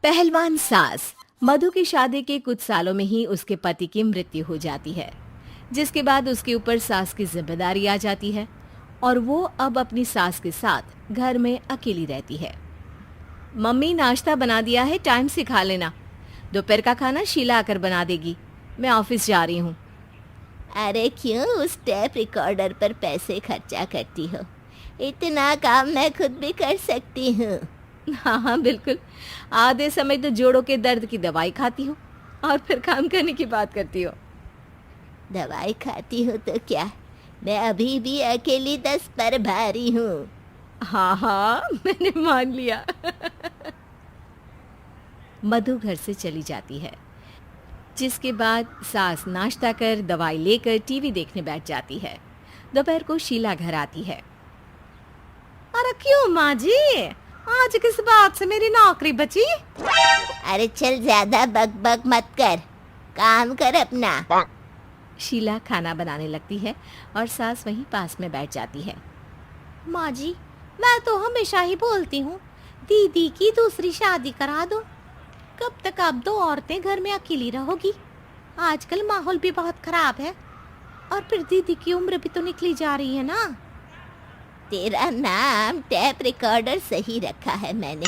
पहलवान सास। मधु की शादी के कुछ सालों में ही उसके पति की मृत्यु हो जाती है, जिसके बाद उसके ऊपर सास की जिम्मेदारी आ जाती है और वो अब अपनी सास के साथ घर में अकेली रहती है। मम्मी, नाश्ता बना दिया है, टाइम से खा लेना। दोपहर का खाना शीला आकर बना देगी। मैं ऑफिस जा रही हूँ। अरे क्यों उस टेप रिकॉर्डर पर पैसे खर्चा करती हो? इतना काम मैं खुद भी कर सकती हूँ। हाँ हाँ बिल्कुल। आधे समय तो जोड़ों के दर्द की दवाई खाती हूँ और फिर काम करने की बात करती हो। दवाई खाती हो तो क्या, मैं अभी भी अकेली 10 पर भारी हूँ। हाँ हाँ मैंने मान लिया। मधु घर से चली जाती है, जिसके बाद सास नाश्ता कर दवाई लेकर टीवी देखने बैठ जाती है। दोपहर को शीला घर आती है। अरे क्यों माँ जी, आज किस बात से मेरी नौकरी बची? अरे चल, ज्यादा बक मत कर, काम कर अपना। शीला खाना बनाने लगती है और सास वहीं पास में बैठ जाती है। माँ जी, मैं तो हमेशा ही बोलती हूँ, दीदी की दूसरी शादी करा दो। कब तक आप दो औरतें घर में अकेली रहोगी? आजकल माहौल भी बहुत खराब है और फिर दीदी की उम्र भी तो निकली जा रही है ना। तेरा नाम टेप रिकॉर्डर सही रखा है मैंने।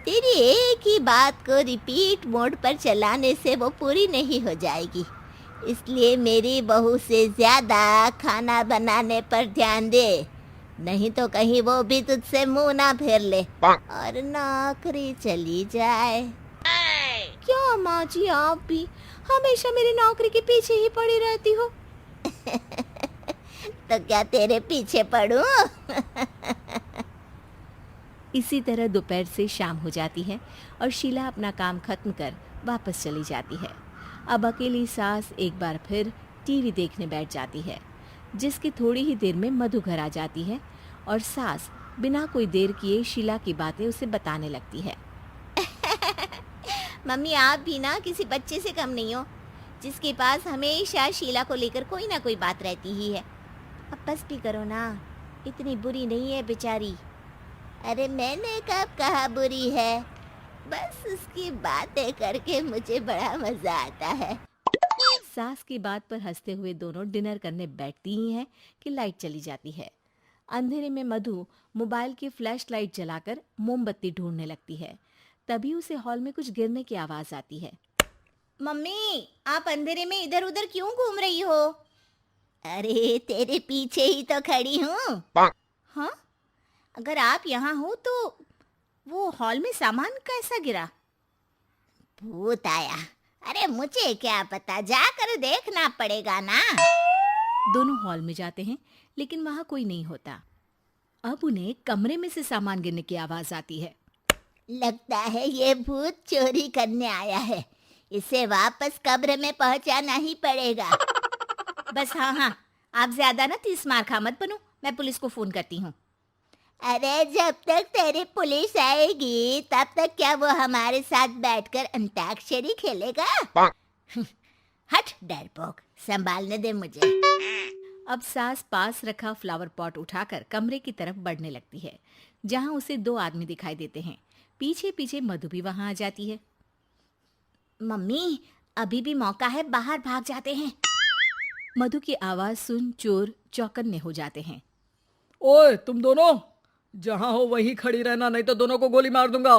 तेरी एक ही बात को रिपीट मोड पर चलाने से वो पूरी नहीं हो जाएगी, इसलिए मेरी बहू से ज्यादा खाना बनाने पर ध्यान दे, नहीं तो कहीं वो भी तुझसे मुंह ना फेर ले और नौकरी चली जाए। क्या माँ जी, आप भी हमेशा मेरी नौकरी के पीछे ही पड़ी रहती हो? तो क्या तेरे पीछे पड़ूं? इसी तरह दोपहर से शाम हो जाती है और शीला अपना काम खत्म कर वापस चली जाती है। अब अकेली सास एक बार फिर टीवी देखने बैठ जाती है, जिसकी थोड़ी ही देर में मधु घर आ जाती है और सास बिना कोई देर किए शीला की बातें उसे बताने लगती है। मम्मी, आप भी ना किसी बच्चे से कम नहीं हो, जिसके पास हमेशा शीला को लेकर कोई ना कोई बात रहती ही है। अब बस भी करो ना, इतनी बुरी नहीं है बेचारी। अरे मैंने कब कहा बुरी है, बस उसकी बातें करके मुझे बड़ा मजा आता है। सास की बात पर हंसते हुए दोनों डिनर करने बैठती ही हैं कि लाइट चली जाती है। अंधेरे में मधु मोबाइल की फ्लैश लाइट जलाकर मोमबत्ती ढूंढने लगती है। तभी उसे हॉल में कुछ गिरने की आवाज आती है। मम्मी, आप अंधेरे में इधर उधर क्यों घूम रही हो? अरे तेरे पीछे ही तो खड़ी हूँ। हाँ, अगर आप यहाँ हो तो वो हॉल में सामान कैसा गिरा? भूत आया। अरे मुझे क्या पता, जाकर देखना पड़ेगा ना। दोनों हॉल में जाते हैं, लेकिन वहां कोई नहीं होता। अब उन्हें कमरे में से सामान गिरने की आवाज आती है। लगता है ये भूत चोरी करने आया है, इसे वापस कब्र में पहुंचाना ही पड़ेगा। बस हाँ, आप ज्यादा ना 30 मार खा मत बनो, मैं पुलिस को फोन करती हूँ। अरे जब तक तेरी पुलिस आएगी तब तक क्या वो हमारे साथ बैठकर अंताक्षरी खेलेगा? हट डरपोक, संभालने दे मुझे। अब सास पास रखा फ्लावर पॉट उठाकर कमरे की तरफ बढ़ने लगती है, जहां उसे 2 आदमी दिखाई देते हैं। पीछे पीछे मधु भी वहां आ जाती है। मम्मी, अभी भी मौका है, बाहर भाग जाते हैं। मधु की आवाज सुन चोर चौकन्ने हो जाते हैं। ओए तुम दोनों, जहां हो वहीं खड़ी रहना, नहीं तो दोनों को गोली मार दूंगा।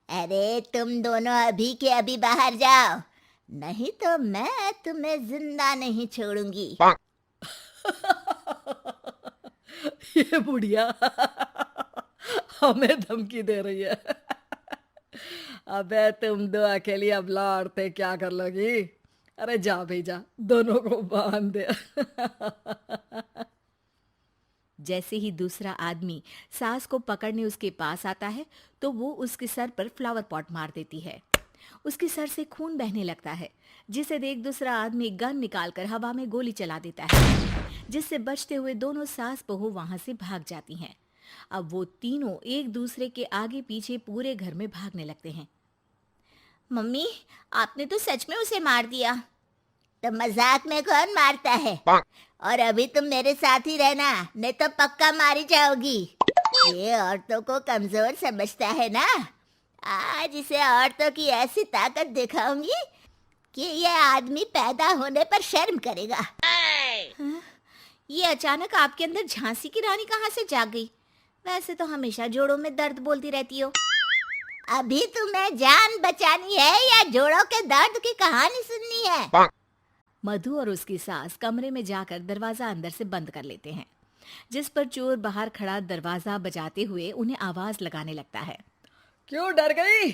अरे तुम दोनों अभी के अभी बाहर जाओ, नहीं तो मैं तुम्हें जिंदा नहीं छोड़ूंगी। ये बुढ़िया हमें धमकी दे रही है। अबे तुम दो अकेली अब लड़ते क्या कर लोगी? अरे जा भेजा, दोनों को बांध दे। जैसे ही दूसरा आदमी सास को पकड़ने उसके पास आता है, तो वो उसके सर पर फ्लावर पॉट मार देती है। उसके सर से खून बहने लगता है, जिसे देख दूसरा आदमी गन निकालकर हवा में गोली चला देता है, जिससे बचते हुए दोनों सास बहू वहां से भाग जाती हैं। अब वो तीनों एक दूसरे के आगे पीछे पूरे घर में भागने लगते हैं। मम्मी, आपने तो सच में उसे मार दिया। तो मजाक में कौन मारता है? और अभी तुम मेरे साथ ही रहना, नहीं तो पक्का मारी जाओगी। ये औरतों को कमजोर समझता है ना। आज इसे औरतों की ऐसी ताकत दिखाऊंगी कि ये आदमी पैदा होने पर शर्म करेगा। ये अचानक आपके अंदर झांसी की रानी कहाँ से जाग गई? वैसे तो हमेशा जोड़ों में दर्द बोलती रहती हो। अभी तुम्हें जान बचानी है या जोड़ों के दर्द की कहानी सुननी है? मधु और उसकी सास कमरे में जाकर दरवाजा अंदर से बंद कर लेते हैं, जिस पर चोर बाहर खड़ा दरवाजा बजाते हुए उन्हें आवाज लगाने लगता है। क्यों डर गई?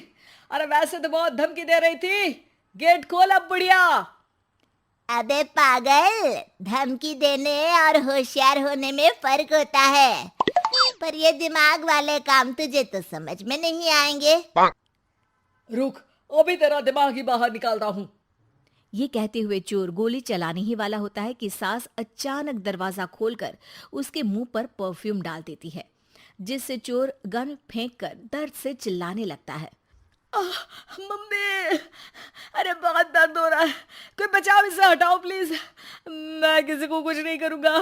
अरे वैसे तो बहुत धमकी दे रही थी। गेट खोल अब बुढ़िया। अबे पागल, धमकी देने और होशियार होने में फर्क होता है, पर ये दिमाग वाले काम तुझे तो समझ में नहीं आएंगे। रुक, अभी तेरा दिमाग ही बाहर निकालता हूँ। ये कहते हुए चोर गोली चलाने ही वाला होता है कि सास अचानक दरवाजा खोलकर उसके मुंह पर परफ्यूम डाल देती है, जिससे चोर गन फेंककर दर्द से चिल्लाने लगता है। मम्मी, अरे बहुत दर्द हो रहा है, कोई बचाओ, इसे हटाओ प्लीज। मैं किसी को कुछ नहीं करूंगा।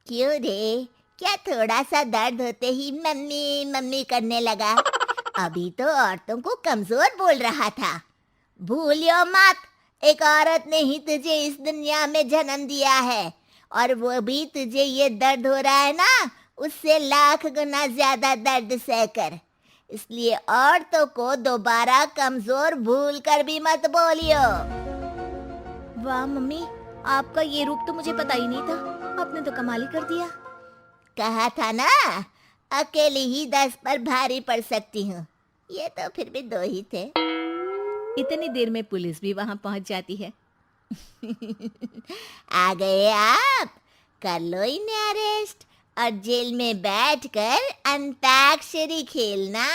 क्यों रे, क्या थोड़ा सा दर्द होते ही मम्मी मम्मी करने लगा? अभी तो औरतों को कमजोर बोल रहा था। भूलियो मत, एक औरत ने ही तुझे इस दुनिया में जन्म दिया है, और वो भी तुझे ये दर्द हो रहा है ना, उससे लाख गुना ज्यादा दर्द सहकर। इसलिए औरतों को दोबारा कमजोर भूल कर भी मत बोलियो। वाह मम्मी, आपका ये रूप तो मुझे पता ही नहीं था। आपने तो कमाल ही कर दिया। कहा था ना, अकेली ही 10 पर भारी पड़ सकती हूँ। ये तो फिर भी 2 ही थे। इतनी देर में पुलिस भी वहां पहुंच जाती है। आ गए आप, कर लो इन्हें अरेस्ट और जेल में बैठकर अंताक्षरी खेलना।